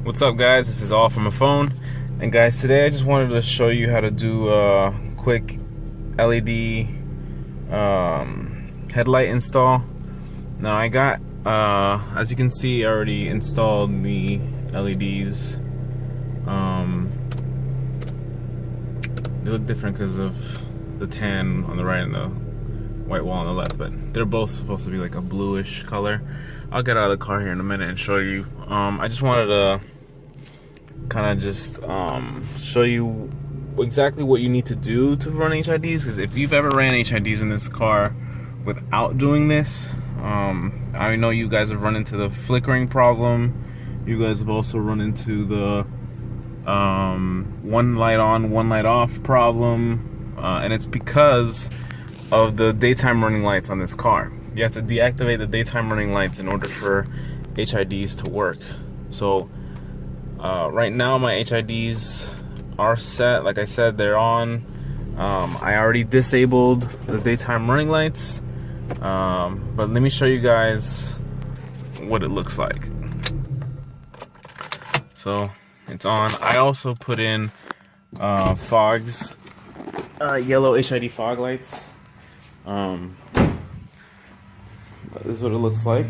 What's up, guys? This is all from a phone. And guys, today I just wanted to show you how to do a quick LED headlight install. Now I got, as you can see, I already installed the LEDs. They look different because of the tan on the right and the white wall on the left, but they're both supposed to be like a bluish color. I'll get out of the car here in a minute and show you. I just wanted to kind of just show you exactly what you need to do to run HIDs, because if you've ever ran HIDs in this car without doing this, I know you guys have run into the flickering problem. You guys have also run into the one light on, one light off problem, and it's because of the daytime running lights on this car. You have to deactivate the daytime running lights in order for HIDs to work. So right now my HIDs are set. Like I said, they're on. I already disabled the daytime running lights, but let me show you guys what it looks like. So it's on. I also put in fogs, yellow HID fog lights. This is what it looks like.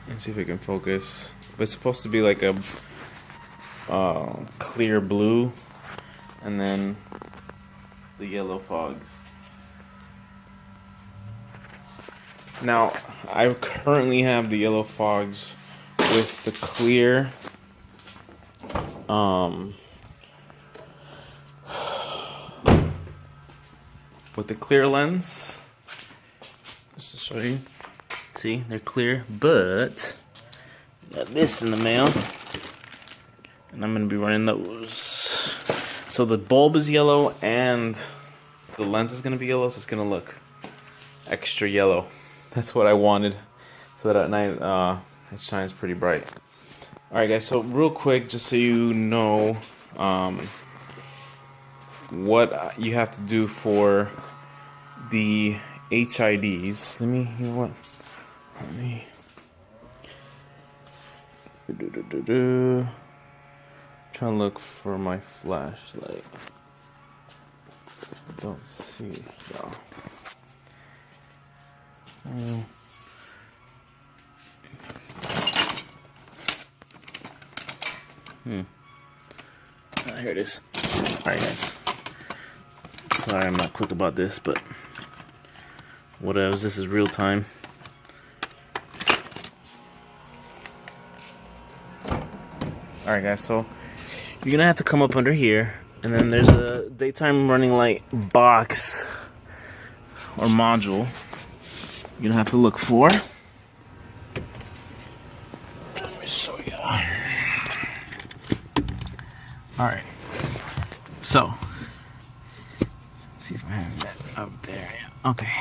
Let's see if we can focus. But it's supposed to be like a clear blue, and then the yellow fogs. Now, I currently have the yellow fogs with the clear lens, just to show you. See, they're clear, but got this in the mail, and I'm gonna be running those. So the bulb is yellow and the lens is gonna be yellow, so it's gonna look extra yellow. That's what I wanted, so that at night it shines pretty bright. Alright guys, so real quick, just so you know what you have to do for the HIDs. Let me, you know what? Let me try and look for my flashlight. I don't see it, y'all. Here it is. Alright guys, sorry I'm not quick about this, but whatever, this is real time. Alright guys, so you're gonna have to come up under here, and then there's a daytime running light box or module you're gonna have to look for. Let me show you. Alright, so let's see if I have that up there. Yeah. Okay,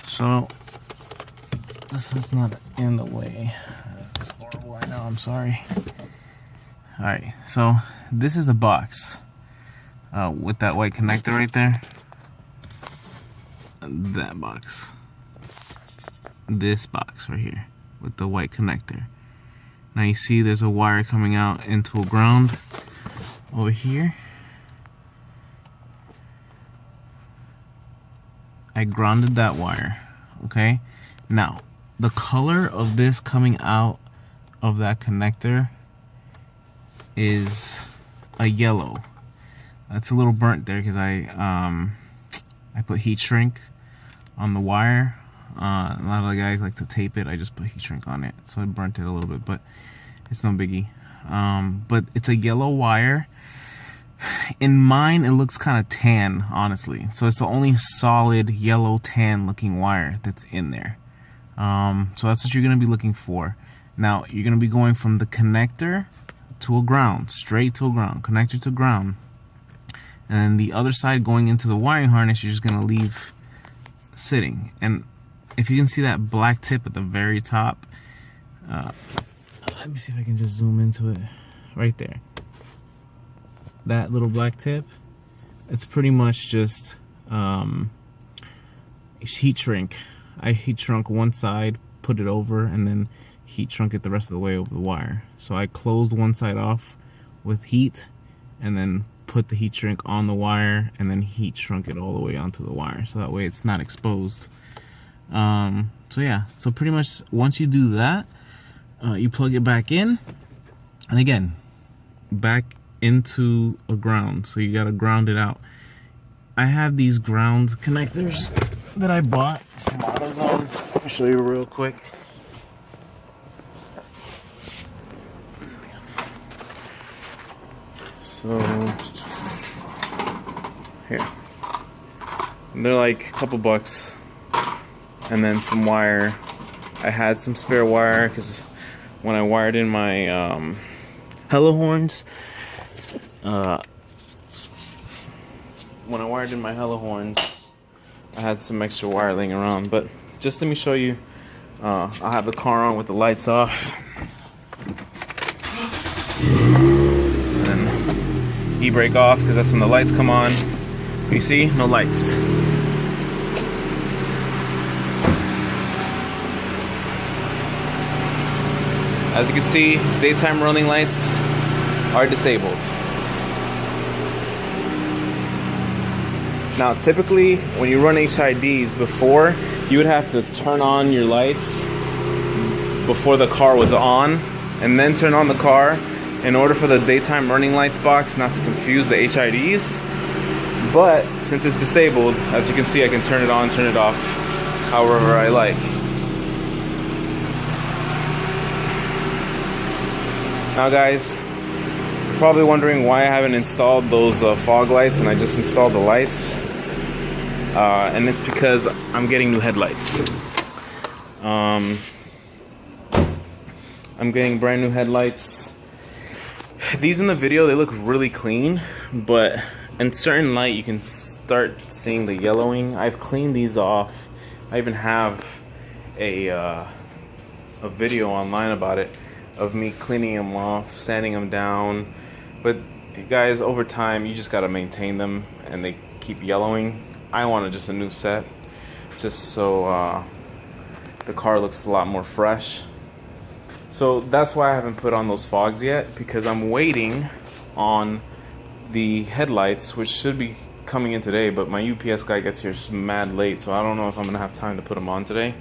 so this is not in the way. This is horrible, I know, I'm sorry. Alright, so this is the box with that white connector right there. That box. This box right here with the white connector. Now you see there's a wire coming out into a ground over here. I grounded that wire, okay? Now, the color of this coming out of that connector is a yellow. That's a little burnt there because I put heat shrink on the wire. A lot of the guys like to tape it. I just put heat shrink on it, so it burnt it a little bit, but it's no biggie. But it's a yellow wire. In mine, it looks kind of tan, honestly. So it's the only solid yellow tan looking wire that's in there. So that's what you're gonna be looking for. Now you're gonna be going from the connector to a ground, straight to a ground, connector to ground, and then the other side going into the wiring harness, you're just gonna leave sitting. And if you can see that black tip at the very top, let me see if I can just zoom into it right there. That little black tip, it's pretty much just heat shrink I heat shrunk one side, put it over, and then heat shrunk it the rest of the way over the wire. So I closed one side off with heat, and then put the heat shrink on the wire, and then heat shrunk it all the way onto the wire, so that way it's not exposed. So yeah, so pretty much once you do that, you plug it back in, and again, back into a ground, so you gotta ground it out. I have these ground connectors that I bought from AutoZone. I'll show you real quick. So here, and they're like a couple bucks, and then some wire. I had some spare wire because when I wired in my Hello horns, I had some extra wire laying around. But just let me show you. I'll have the car on with the lights off, and then e-brake off because that's when the lights come on. You see, no lights. As you can see, daytime running lights are disabled. Now, typically, when you run HIDs before, you would have to turn on your lights before the car was on, and then turn on the car in order for the daytime running lights box not to confuse the HIDs. But since it's disabled, as you can see, I can turn it on, turn it off, however I like. Now guys, you're probably wondering why I haven't installed those fog lights, and I just installed the lights. And it's because I'm getting new headlights. I'm getting brand new headlights. These in the video, they look really clean, but in certain light you can start seeing the yellowing. I've cleaned these off. I even have a video online about it, of me cleaning them off, sanding them down. But guys, over time you just gotta maintain them, and they keep yellowing. I wanted just a new set, just so the car looks a lot more fresh. So that's why I haven't put on those fogs yet, because I'm waiting on the headlights, which should be coming in today, but my UPS guy gets here mad late, so I don't know if I'm gonna have time to put them on today.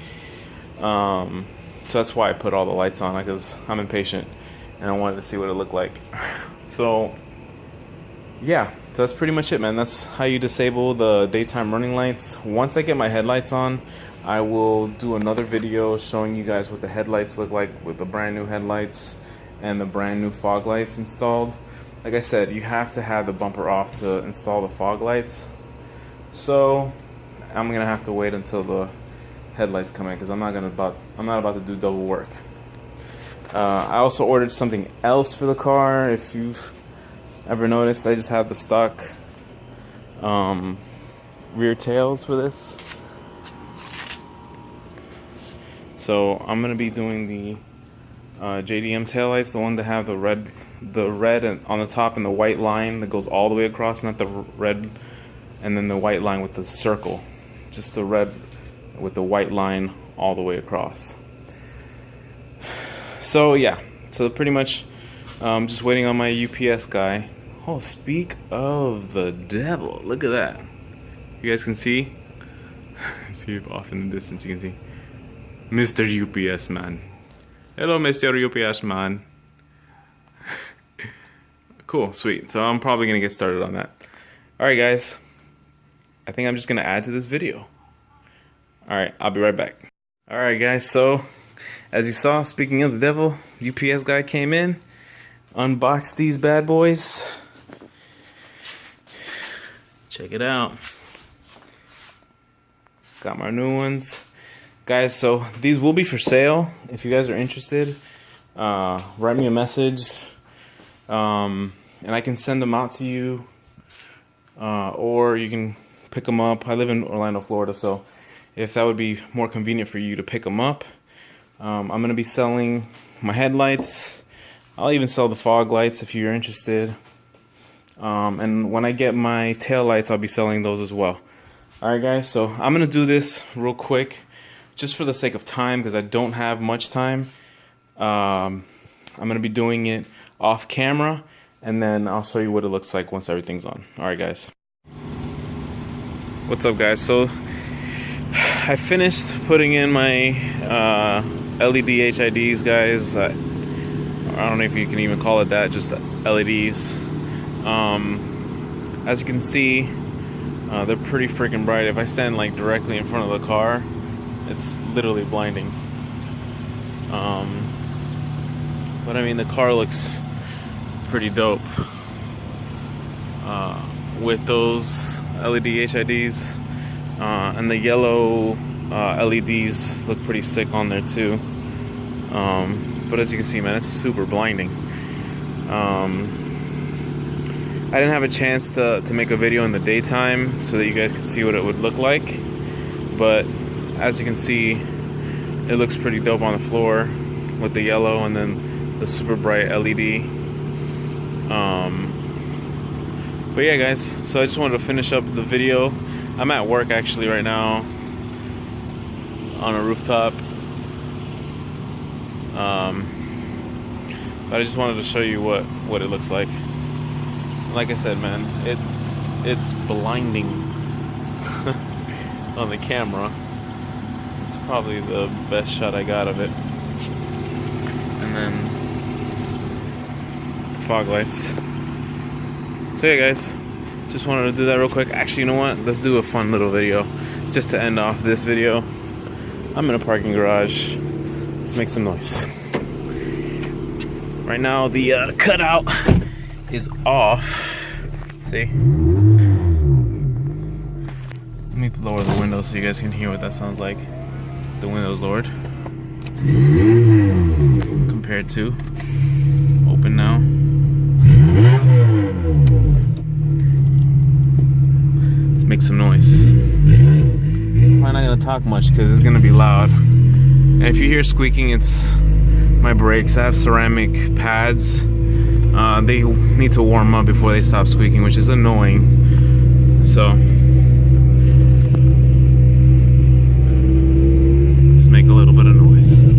So that's why I put all the lights on, because I'm impatient and I wanted to see what it looked like. So yeah, so that's pretty much it, man. That's how you disable the daytime running lights. Once I get my headlights on, I will do another video showing you guys what the headlights look like with the brand new headlights and the brand new fog lights installed. Like I said, you have to have the bumper off to install the fog lights. So I'm gonna have to wait until the headlights come in, because I'm not about to do double work. I also ordered something else for the car. If you've ever noticed, I just have the stock rear tails for this. So I'm gonna be doing the Jdm Taillights, the one that have the red on the top and the white line that goes all the way across, not the red and then the white line with the circle, just the red with the white line all the way across. So yeah, so pretty much just waiting on my UPS guy. Oh, speak of the devil, look at that. You guys can see? See if off in the distance you can see Mr. UPS man. Hello, Mr. UPS man. Cool, sweet. So I'm probably gonna get started on that. Alright guys, I think I'm just gonna add to this video. Alright, I'll be right back. Alright guys, so as you saw, speaking of the devil, UPS guy came in, unboxed these bad boys. Check it out. Got my new ones. Guys, so these will be for sale. If you guys are interested, write me a message, and I can send them out to you, or you can pick them up. I live in Orlando, Florida, so if that would be more convenient for you to pick them up. I'm going to be selling my headlights. I'll even sell the fog lights if you're interested. And when I get my tail lights, I'll be selling those as well. Alright guys, so I'm going to do this real quick. just for the sake of time, because I don't have much time, I'm going to be doing it off camera, and then I'll show you what it looks like once everything's on. Alright guys. What's up guys? So I finished putting in my LED HIDs, guys. I don't know if you can even call it that, just LEDs. As you can see, they're pretty freaking bright. If I stand like directly in front of the car, it's literally blinding. But I mean, the car looks pretty dope with those LED HIDs, and the yellow LEDs look pretty sick on there too. But as you can see, man, it's super blinding. I didn't have a chance to make a video in the daytime so that you guys could see what it would look like, but as you can see, it looks pretty dope on the floor with the yellow and then the super bright LED. But yeah guys, so I just wanted to finish up the video. I'm at work actually right now on a rooftop, but I just wanted to show you what it looks like. Like I said, man, it's blinding on the camera. It's probably the best shot I got of it. And then the fog lights. So yeah guys, just wanted to do that real quick. Actually, you know what? Let's do a fun little video just to end off this video. I'm in a parking garage. Let's make some noise. Right now the cutout is off. See? Let me lower the window so you guys can hear what that sounds like. The window's lowered compared to open now. Let's make some noise. I'm not gonna talk much because it's gonna be loud. And if you hear squeaking, it's my brakes. I have ceramic pads. They need to warm up before they stop squeaking, which is annoying. So let's make a little bit of noise.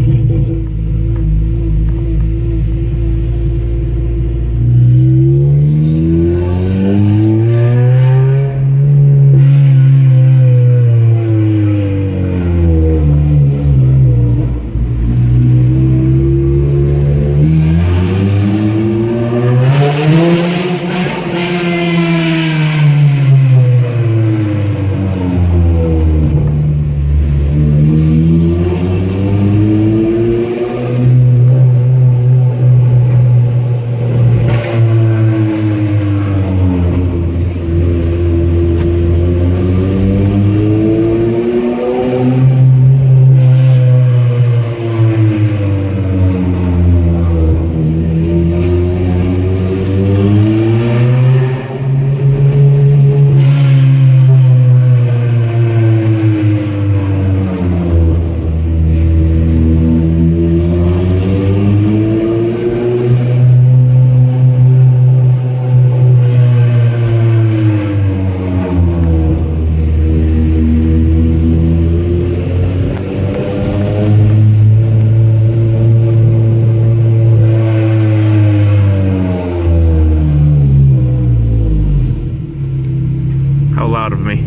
Loud of me.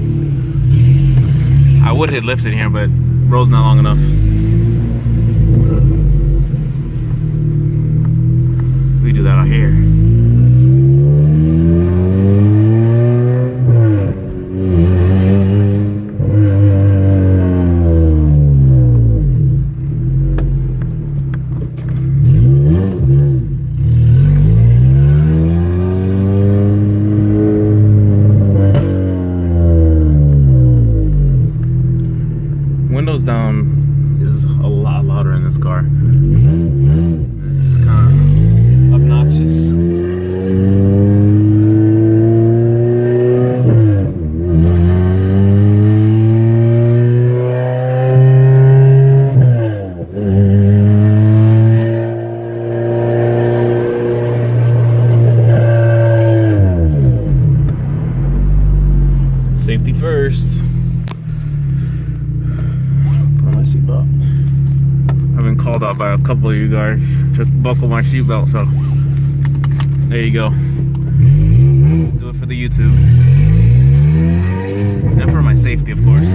I would hit lift in here, but road's not long enough. We do that out here. Windows down is a lot louder in this car. It's kind of obnoxious. Safety first. Put on my seatbelt. seatbelt. I've been called out by a couple of you guys to buckle my seatbelt, so there you go. Do it for the YouTube. And for my safety, of course.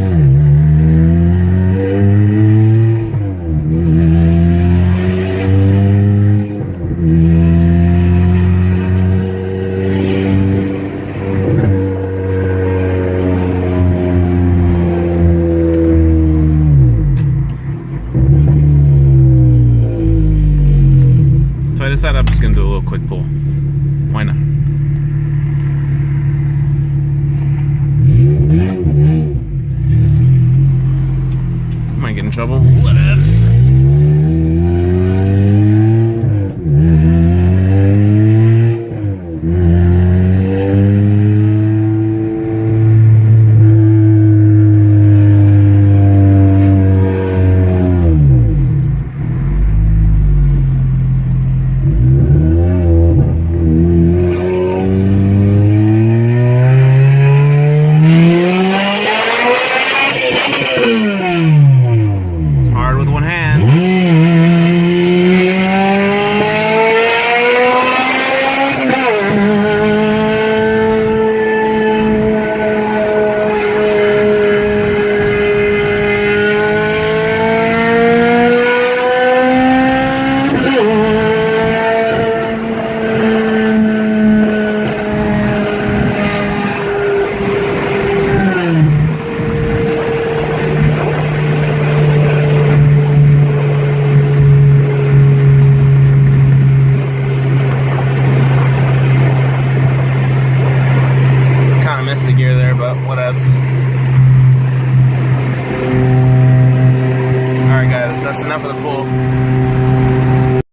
So I decided I'm just gonna do a little quick pull. Why not? Might get in trouble. Whatevs. Missed the gear there, but whatevs. Alright guys, that's enough of the pull.